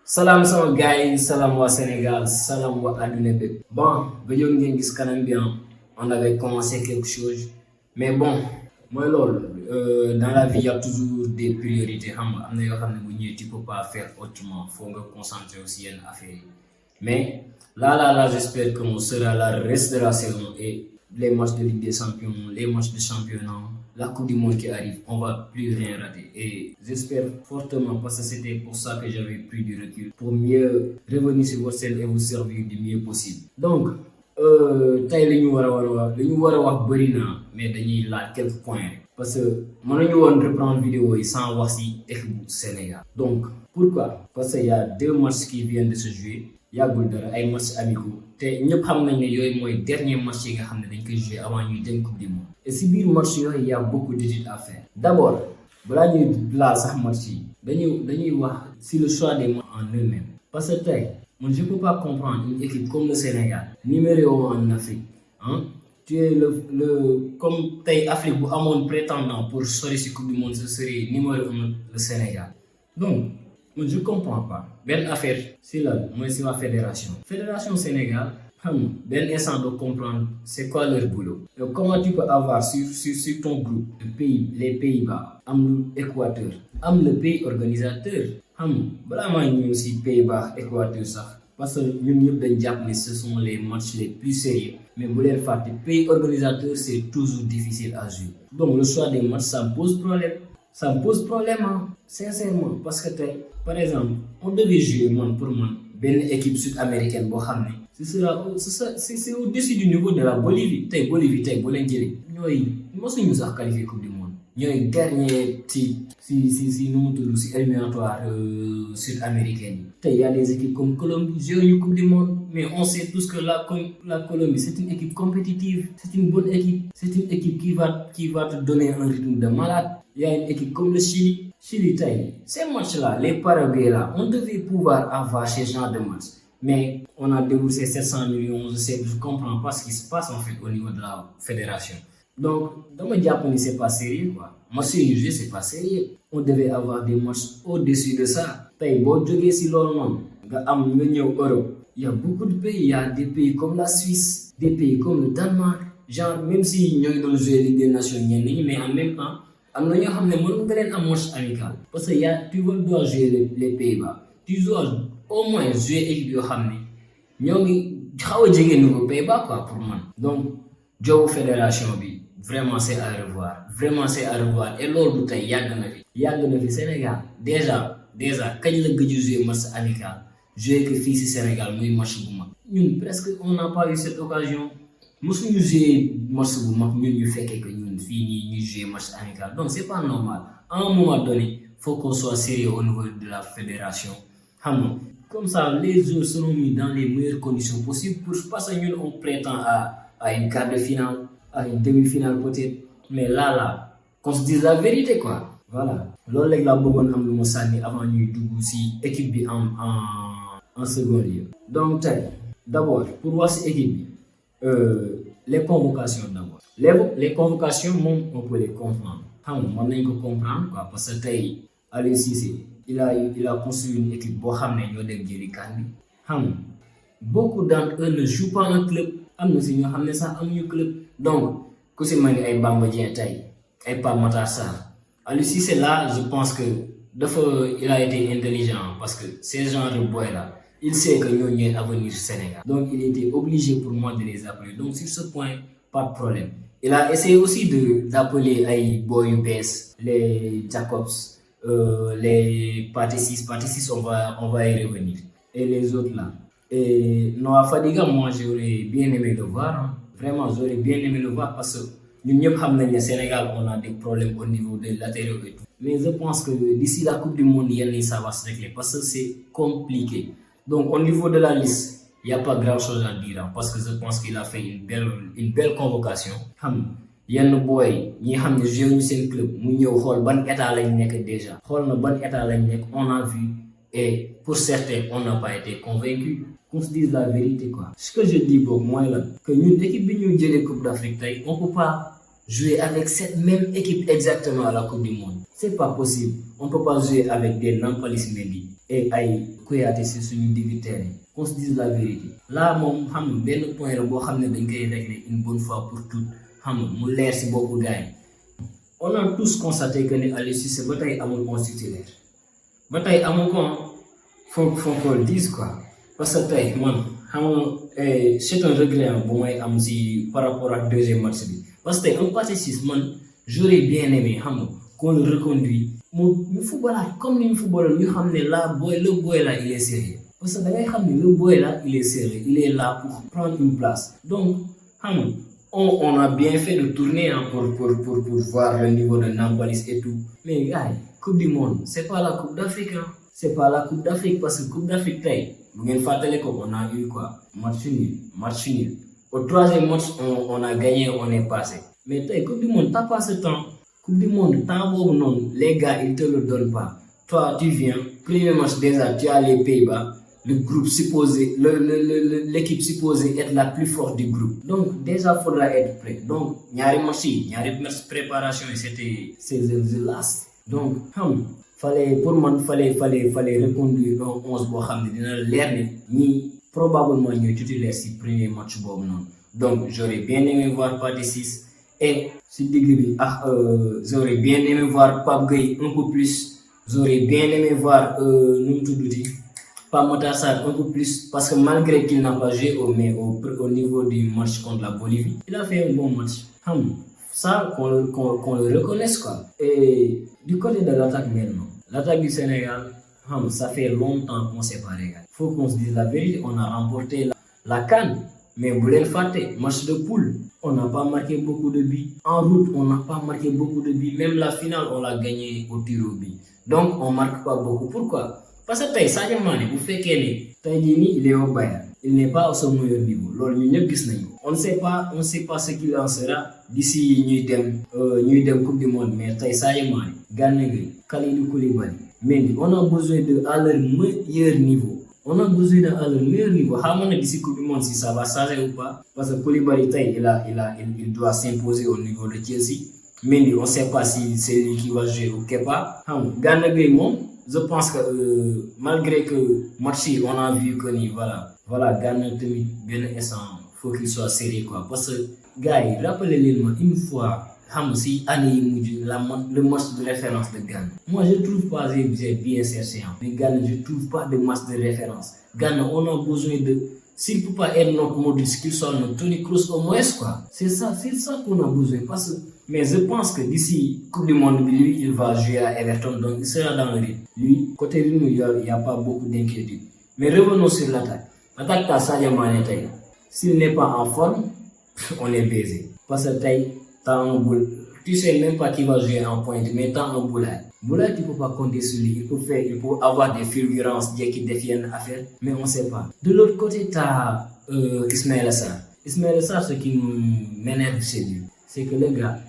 Salam sama gars salam wa Sénégal, salam wa àdduna bépp. Bon, gëjoon ngeen gis kanam bi on avait commencé quelque chose, mais bon, mooy loolu dans la vie il y a toujours des priorités xam nga am na yoo xam ne bu ñëwee tu peux pas faire autrement faut nga concentrer aussi yenn affaires yi mais là j'espère que on sera là le reste de la saison et les matchs de Ligue des Champions, les matchs de championnat, la Coupe du Monde qui arrive, on va plus rien rater. Et j'espère fortement parce que c'était pour ça que j'avais pris du recul, pour mieux revenir sur votre scène et vous servir du mieux possible. Donc, tey li ñu war a wax bëri na mais dañuy laaj quelques points rek parce que mënuñu woon reprendre vidéo yi sans wax ci équipe bu Sénégal. Donc pourquoi? Parce qu'il y a deux matchs qui viennent de se jouer. Yàggul dara ay matchs amicaux te ñëpp xam nañ ne yooyu mooy dernier match yi nga xam ne dañ koy jouer avant ñuy dem coupe du monde et si biir match yooyu y a beaucoup d'études à faire. D'abord balaa ñuy laal sax match yi dañuy wax si le choix des matchs en eux-mêmes parce que tey man je peux pas comprendre une équipe comme le Sénégal numéro 1 en Afrique tu es le comme tey Afrique bu amoon prétendant pour sori si coupe du monde ce serait numéro 1 le Sénégal. Donc je comprends pas benn affaire si moi c'est la fédération Sénégal ben instant de comprendre c'est quoi leur boulot. Donc comment tu peux avoir sur ton groupe les Pays-Bas Équateur le pays organisateur balaa maa ñëw aussi Pays-Bas Équateur sax parce que ñun ñëpp dañ jàpp ne ce sont les matchs les plus sérieux mais bu leen fàtte pays organisateur c'est toujours difficile à jouer. Donc le choix des matchs ça me pose problème sincèrement parce que par exemple on devait jouer pour une équipe sud-américaine boo xam ne c'est au-dessus du niveau de la Bolivie Bolivie boo leen jëlee ñooy mosuñu sax qualifier coupe du monde ñooy dernier si nu mu tudd si éliminatoire sud-américaine yi y a des équipes comme Colombie joué ñu coupe du monde mais on sait tous que la Colombie c'est une équipe compétitive, c'est une bonne équipe, c'est une équipe qui va te donner un rythme de malade. Il y a une équipe comme le Chili, ces matchs-là, les Paraguay là, on devait pouvoir avoir ce genre de matchs. Mais on a déboursé 700 millions, je comprends pas ce qui se passe en fait au niveau de la fédération. Donc, dans mon Japon, c'est pas sérieux quoi. Moi, c'est pas sérieux. On devait avoir des matchs au-dessus de ça. T'as beau jouer si l'Europe, il y a beaucoup de pays, il y a des pays comme la Suisse, des pays comme le Danemark, genre même si nous avons joué Ligue des Nations, mais en même temps, nous avons un match amical. Parce que tu dois jouer les Pays-Bas. Tu dois au moins jouer l'équipe de Hamne. Nous avons joué les Pays-Bas quoi, pour moi. Donc, Joe Fédération, vraiment c'est à revoir. Et l'autre bouteille, Yaganavi Sénégal. Déjà, quand il a joué un match amical, jouer que fii ci Sénégal muy match bu mag ñun presque on n'a pas eu cette occasion mosuñu jouer match bu mag ñun ñu fekkee que ñun fii nii ñuy jouer match amical donc c'est pas normal à un moment donné faut qu'on soit sérieux au niveau de la fédération comme ça les joueurs seront mis dans les meilleures conditions possibles pour parce que ñun on prétend à une quart de finale à une demi-finale peut-être mais là qu'on se dise la vérité quoi voilà loolu léegi laa bëggoon am lu ma sànni avant ñuy dugg ci équipe bi en second lieu. Donc, d'abord, pour voir cette équipe, les convocations d'abord. Les convocations, on peut les comprendre. On peut comprendre quoi, parce que Aliou Cissé, il a construit une équipe qui a beaucoup d'entre eux ne jouent pas en club. Club. Donc, que c'est un Bamba Dieng, un Pape Matar Sarr. Aliou Cissé là, je pense que il a été intelligent parce que ces gens de boys là, il sait que nous sommes à venir au Sénégal. Donc il était obligé pour moi de les appeler. Donc sur ce point, pas de problème. Il a essayé aussi d'appeler les boys UBS, les Jacobs, les Patésis, on va y revenir. Et les autres là. Et Noah Fadiga, moi j'aurais bien aimé le voir. Vraiment, j'aurais bien aimé le voir parce que nous savons que au Sénégal, on a des problèmes au niveau des latéraux et tout. Mais je pense que d'ici la Coupe du Monde, ça va se régler parce que c'est compliqué. Donc au niveau de la liste, il n'y a pas grand chose à dire parce que je pense qu'il a fait une belle convocation. Il y a un boy, il y a un jeune club, il ban état déjà. Ban état on a vu et pour certains, on n'a pas été convaincus. Qu'on se dise la vérité quoi. Ce que je dis moi là, que nous équipe bi ñu jëlé Coupe d'Afrique on peut pas jouer avec cette même équipe exactement à la Coupe du Monde. C'est pas possible. On peut pas jouer avec des Nampalys Mendy et ay Kouyaté si suñu début terrain. Qu'on se dise la vérité. Là moom xam nga benn point la boo xam ne dañ koy régler une bonne fois pour toutes xam nga mu leer si boppu gars yi. On a tous constaté que ne Aliou Cissé ba tey amul 11 titulaire ba tey amul ko faut qu'on le dise quoi parce que tey man xam nga c'est un regret bu may am si par rapport ak deuxième match bi parce que tey un passé 6 man j'aurais bien aimé xam nga qu'on le reconduit mu footballaat comme ni mu footballoon ñu xam ne le boy là il est sérieux parce que da ngay xam ne le boy là il est sérieux il est là pour prendre une place donc xam nga on a bien fait de tourner pour voir le niveau de Nampalys et tout. Mais gars, Coupe du Monde, c'est pas la Coupe d'Afrique. Hein. C'est pas la Coupe d'Afrique parce que Coupe d'Afrique, on a eu quoi? Match nul. Au troisième match, on a gagné, on est passé. Mais Coupe du Monde, t'as pas ce temps. Coupe du Monde, tant bon non, les gars, ils te le donnent pas. Toi, tu viens, premier match déjà, tu as les Pays-Bas. Le groupe supposé, l'équipe supposée être la plus forte du groupe. Donc, déjà, il faudra être prêt. Donc, il y a une préparation et c'est the last. Donc, fallait reconduire un 11 pour l'air, ni probablement nous titulaire si premier match. Donc, j'aurais bien aimé voir Pathé 6 et si j'aurais bien aimé voir Pape Gueye un peu plus. J'aurais bien aimé voir pas Matar un peu plus parce que malgré qu'il n'a pas joué au niveau du match contre la Bolivie, il a fait un bon match. Ça, qu'on le reconnaisse quoi. Et du côté de l'attaque maintenant, l'attaque du Sénégal, ça fait longtemps qu'on s'est pas régalé. Faut qu'on se dise la vérité, on a remporté la CAN, mais vous l'avez fait, match de poule, on n'a pas marqué beaucoup de buts. En route, on n'a pas marqué beaucoup de buts. Même la finale, on l'a gagné au tir au but. Donc, on marque pas beaucoup. Pourquoi? Parce que Sadio Mané, vous faites il est au Bayern. Il n'est pas au son meilleur niveau. On ne sait pas ce qu'il en sera d'ici une Coupe du Monde. Mais Sadio Mané, Gana Gueye, Kalidou Koulibaly, Mendy, on a besoin à leur meilleur niveau. On a besoin à leur meilleur niveau. D'ici Coupe du Monde, si ça va changer ou pas. Parce que Koulibaly, il doit s'imposer au niveau de Chelsea. Mendy, on ne sait pas si c'est lui qui va jouer ou pas. Gana Gueye, je pense que malgré que Mathieu, on a vu que voilà, Gana Gueye, faut qu'il soit sérieux quoi. Parce que, gars, rappelez-le une fois, si le match de référence de Gana. Moi, je trouve pas bien cherché. Mais Gana, je trouve pas de match de référence. Gana, on a besoin de. S'il ne peut pas être notre Modric, qu'il soit notre Toni Kroos au moins quoi. C'est ça qu'on a besoin. Mais je pense que d'ici Coupe du Monde, lui, il va jouer à Everton, donc il sera dans le rythme. Lui, côté lui, il n'y a pas beaucoup d'inquiétude. Mais revenons sur l'attaque. L'attaque de Sadio Mané, s'il n'est pas en forme, on est baisé. Parce que t'as un boule. Tu sais même pas qui va jouer en pointe, mais t'as un boulard. Boulard, tu ne peux pas compter sur lui. Il peut avoir des fulgurances dès qu'il défie une affaire, mais on ne sait pas. De l'autre côté, t'as Ismaïla Sarr. Ismaïla Sarr, ce qui m'énerve chez lui, c'est que le gars,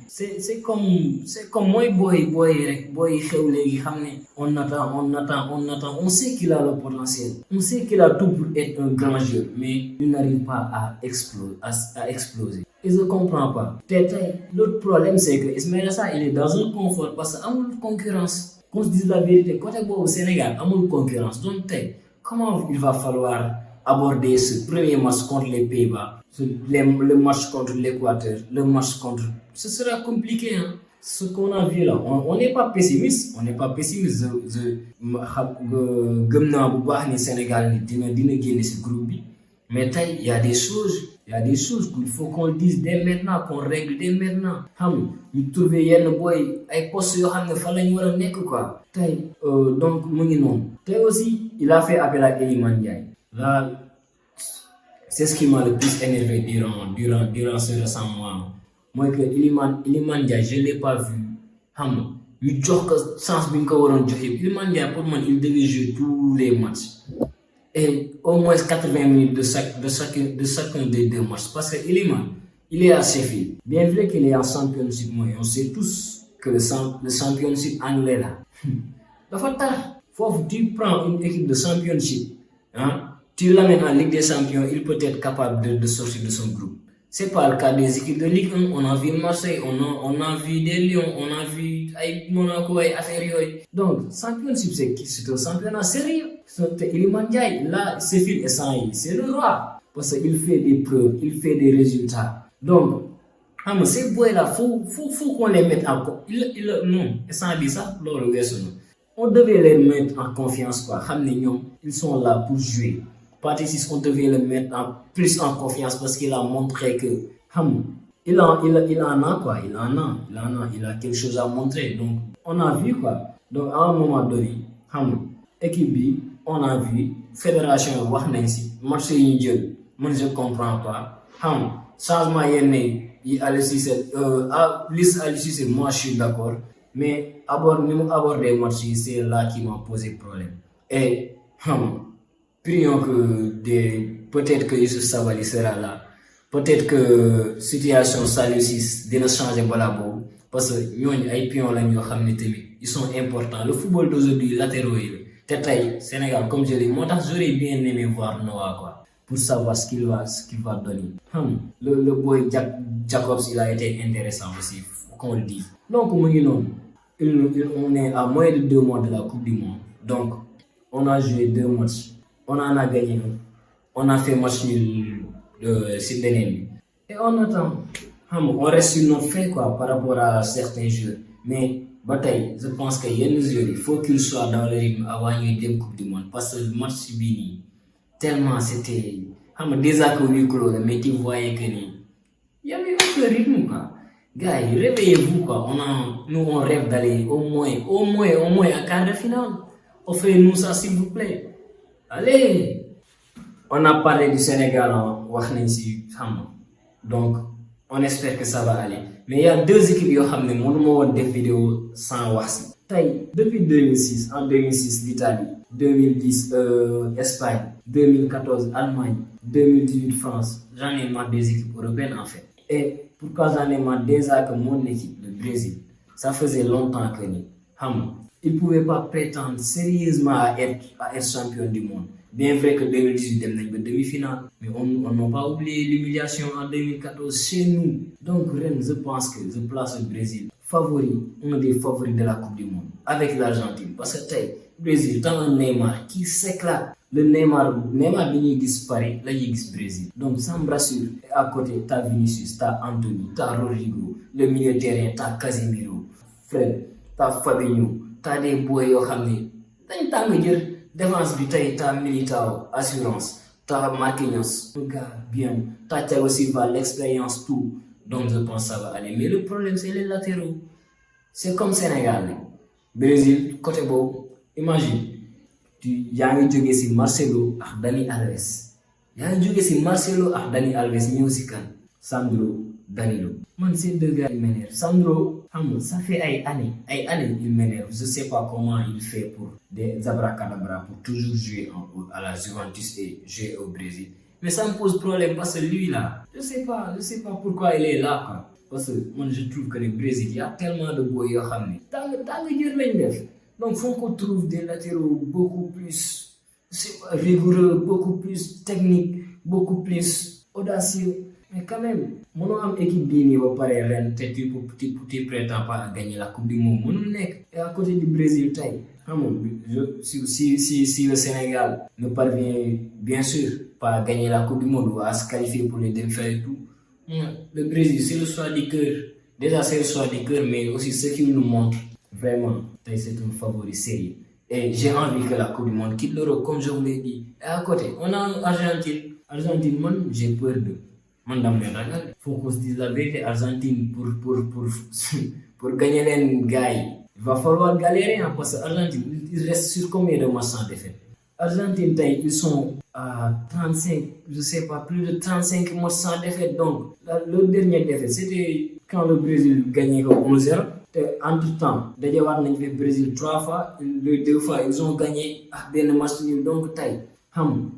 c'est comme moi, on attend, on sait qu'il a le potentiel, on sait qu'il a tout pour être un grand joueur, mais il n'arrive pas à exploser. Et je ne comprends pas. L'autre problème, c'est que Ismaïla Sarr, il est dans un confort parce qu'il y a une concurrence. Qu'on se dise la vérité, côté au Sénégal, il y a une concurrence. Donc, comment il va falloir aborder ce premier match contre les Pays-Bas, le match contre l'Équateur, le match contre... Ce sera compliqué, hein. Ce qu'on a vu là, on n'est pas pessimiste. On n'est pas pessimiste. Sénégal dina gagner ce groupe. Mais il y a des choses qu'il faut qu'on le dise dès maintenant, qu'on règle dès maintenant. Nous trouver yenn boy ay postes yo xamné fa lañ wara nek quoi. Donc mu ngi non. Aussi, il a fait appel à Iliman Ndiaye. Là, c'est ce qui m'a le plus énervé durant ce récent mois. Moi que Iliman Ndiaye, je l'ai pas vu. Il joue que sens bin ko waron joxe. Iliman Ndiaye pour moi, il devait jouer tous les matchs. Et au moins 80 minutes de chacun des deux matchs. Parce que Iliman, il est à Sheffield. Bien vrai qu'il est en championship, on sait tous que le championship anglais là. Tu prends une équipe de championship, tu l'amènes en Ligue des Champions, il peut être capable de sortir de son groupe. C'est pas le cas des équipes de Ligue 1. On a vu Marseille, on a vu des Lions, on a vu Monaco et affaires. Donc, Championship, c'est un championnat sérieux. Iliman Ndiaye, là, c'est le roi. Parce qu'il fait des preuves, il fait des résultats. Donc, ces boys-là, faut qu'on les mette en confiance. Non, sans dire ça, on devait les mettre en confiance, quoi. Ils sont là pour jouer. Patrice, on devait le mettre plus en confiance parce qu'il a montré que il en a quoi, il a quelque chose à montrer. Donc on a vu quoi. Donc à un moment donné, équipe B, on a vu fédération wax nañ ci match yi ñu jël, man je comprends pas. Changement yenn yi Aliou Cissé liste Aliou Cissé, moi je suis d'accord, mais aborder match yi, c'est là qui m'a posé problème. Et prions que peut-être que Youssouf Sabaly sera là. Peut-être que situation Saliou Ciss dina changer balaa parce que ñooñu ay pions lañ yoo xam ne tamit ils sont importants. Le football d'aujourd'hui latéraux yi te tey Sénégal comme je l'ai moo tax j'aurais bien aimé voir Noah quoi pour savoir ce qu'il va donner. Le boy Jacobs, il a été intéressant aussi, faut qu'on le dise. Donc mu ngi noonu on est à moins de 2 mois de la Coupe du Monde. Donc on a joué 2 matchs. On en a gagné un. On a fait match nul sur Bénin. Et on attend. On reste sur notre fait quoi, par rapport à certains jeux. Mais bataille, je pense qu'il y a des joueurs, il faut qu'ils soient dans le rythme avant de Coupe du Monde. Parce que le match Bini, tellement c'était. Déjà que huis clos, mais tu voyais que il y avait aucun rythme quoi. Gars, réveillez-vous quoi. Nous on rêve d'aller au moins à quart de finale. Offrez-nous ça s'il vous plaît. Allez, on a parlé du Sénégal donc on espère que ça va aller. Mais il y a 2 équipes qui ont des vidéos sans wax. Depuis 2006, en 2006 l'Italie, 2010 Espagne, 2014 Allemagne, 2018 France, j'en ai marre des équipes européennes en fait. Et pourquoi j'en ai marre déjà que mon équipe, le Brésil, ça faisait longtemps que il ne pouvait pas prétendre sérieusement à être champion du monde. Bien vrai que 2018 dem nañ ba demi-finale, mais on n'a pas oublié l'humiliation en 2014 chez nous. Donc je pense que je place le Brésil favori, un des favoris de la Coupe du Monde avec l'Argentine. Parce que le Brésil, t'as un Neymar qui s'éclate. Le Neymar bi ñuy gis Paris la ñuy gis Brésil. Donc ça me rassure. Et à côté, t'as Vinicius, t'as Anthony, t'as Rodrigo, le milieu de terrain, t'as Casemiro, Fred, t'as Fabinho. T'as des boys yoo xam ne dañ tàng jël défense bi tey t'as Militao assurance t'as Marquinhos un gars bien t'as Thiago Silva l'expérience tout. Donc je pense que ça va aller, mais le problème c'est les latéraux. C'est comme Sénégal Brésil côté boobu imagine yaa ngi jógee si Marcelo ak Dani Alves ñëw si kan Sandro Danilo. Man ces 2 gars ils m'énervent. Sandro ça fait ay années il m'énerve. Je sais pas comment il fait pour des abracadabra pour toujours jouer à la Juventus et jouer au Brésil. Mais ça me pose problème parce que lui là, je sais pas pourquoi il est là quoi. Parce que moi je trouve que le Brésil, il y a tellement de boys yoo xam ne tàng jër lañ def. Donc faut qu'on trouve des latéraux beaucoup plus rigoureux, beaucoup plus techniques, beaucoup plus audacieux. Mais quand même, mon équipe bien va pareil ren tu prétends pas à gagner la Coupe du Monde. Et à côté du Brésil, si le Sénégal ne parvient bien sûr pas à gagner la Coupe du Monde ou à se qualifier pour les demi-finales et tout, le Brésil c'est le choix du cœur. Déjà c'est le choix du cœur, mais aussi ce qu'il nous montre vraiment, c'est un favori sérieux. Et j'ai envie que la Coupe du Monde quitte l'Europe comme je vous l'ai dit. Et à côté, on a Argentine. Argentine, moi j'ai peur de. Faut qu'on se dise la vérité. Argentine pour gagner les gars, il va falloir galérer parce que Argentine, ils restent sur combien de matchs sans défaite. Argentine, ils sont à 35, je sais pas, plus de 35 matchs sans défaite. Donc, le dernier défaite, c'était quand le Brésil gagnait 1-0. Entre-temps, le Brésil 3 fois, les 2 fois, ils ont gagné un match nul. Donc,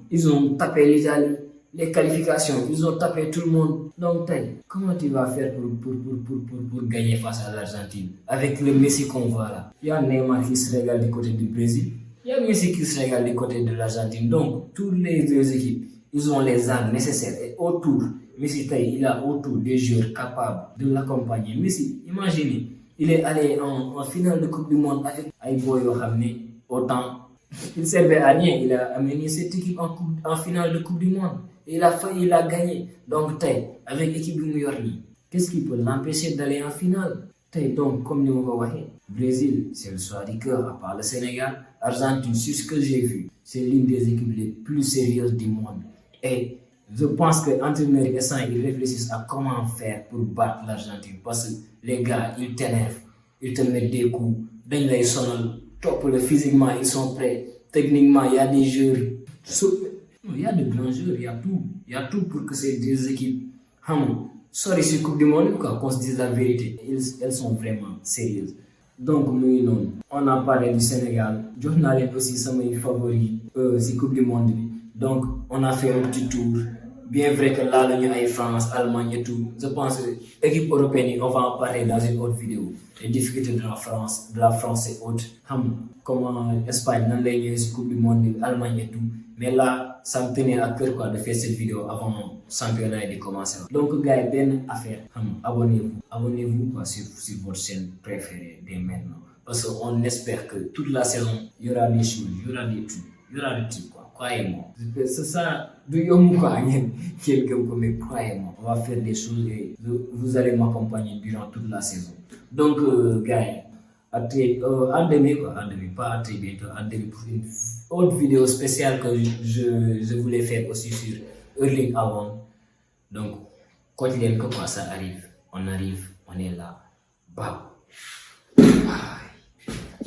ils ont tapé l'Italie. Les qualifications, ils ont tapé tout le monde. Donc, comment tu vas faire pour gagner face à l'Argentine avec le Messi qu'on voit là? Il y a Neymar qui se régale du côté du Brésil, il y a Messi qui se régale du côté de l'Argentine. Donc, toutes les 2 équipes, ils ont les armes nécessaires. Et autour, Messi, il a autour des joueurs capables de l'accompagner. Messi, imaginez, il est allé en finale de Coupe du Monde avec Aïbo Yohamne. Autant, il ne servait à rien. Il a amené cette équipe en finale de Coupe du Monde. Et il a failli, il a gagné. Donc, avec l'équipe du Yorni, qu'est-ce qui peut l'empêcher d'aller en finale? Donc, comme nous l'avons dit, Brésil, c'est le choix du cœur, à part le Sénégal. Argentine, sur ce que j'ai vu, c'est l'une des équipes les plus sérieuses du monde. Et je pense que l'entraîneur et ça, ils réfléchissent à comment faire pour battre l'Argentine. Parce que les gars, ils t'énervent, ils te mettent des coups, ils les sonal, top, physiquement, ils sont prêts. Techniquement, il y a des joueurs. Il y a de grands joueurs, il y a tout. Il y a tout pour que ces deux équipes, sorry, sur Coupe du Monde, qu'on se dise la vérité. Elles sont vraiment sérieuses. Donc, nous, on a parlé du Sénégal. Journal aussi, c'est mes favoris, c'est Coupe du Monde. Donc, on a fait un petit tour. Bien vrai que là, il y a France, Allemagne et tout. Je pense que l'équipe européenne, on va en parler dans une autre vidéo. Les difficultés de la France et autres. Comment l'Espagne, dans les Coupe du Monde, Allemagne et tout. Mais là, ça me tenait à cœur de faire cette vidéo avant le championnat de commencer. Donc, gars, bien affaire. Abonnez-vous. Abonnez-vous sur votre chaîne préférée dès maintenant. Parce qu'on espère que toute la saison, il y aura des choses, il y aura des trucs. Il y aura des trucs, quoi. Croyez-moi. C'est ça, mais croyez-moi. On va faire des choses et vous allez m'accompagner durant toute la saison. Donc, gars, à demain, pas à très bientôt, à demain pour une autre vidéo spéciale que je voulais faire aussi sur Erling Haaland. Donc, quotidien que ça arrive, on est là. Bah.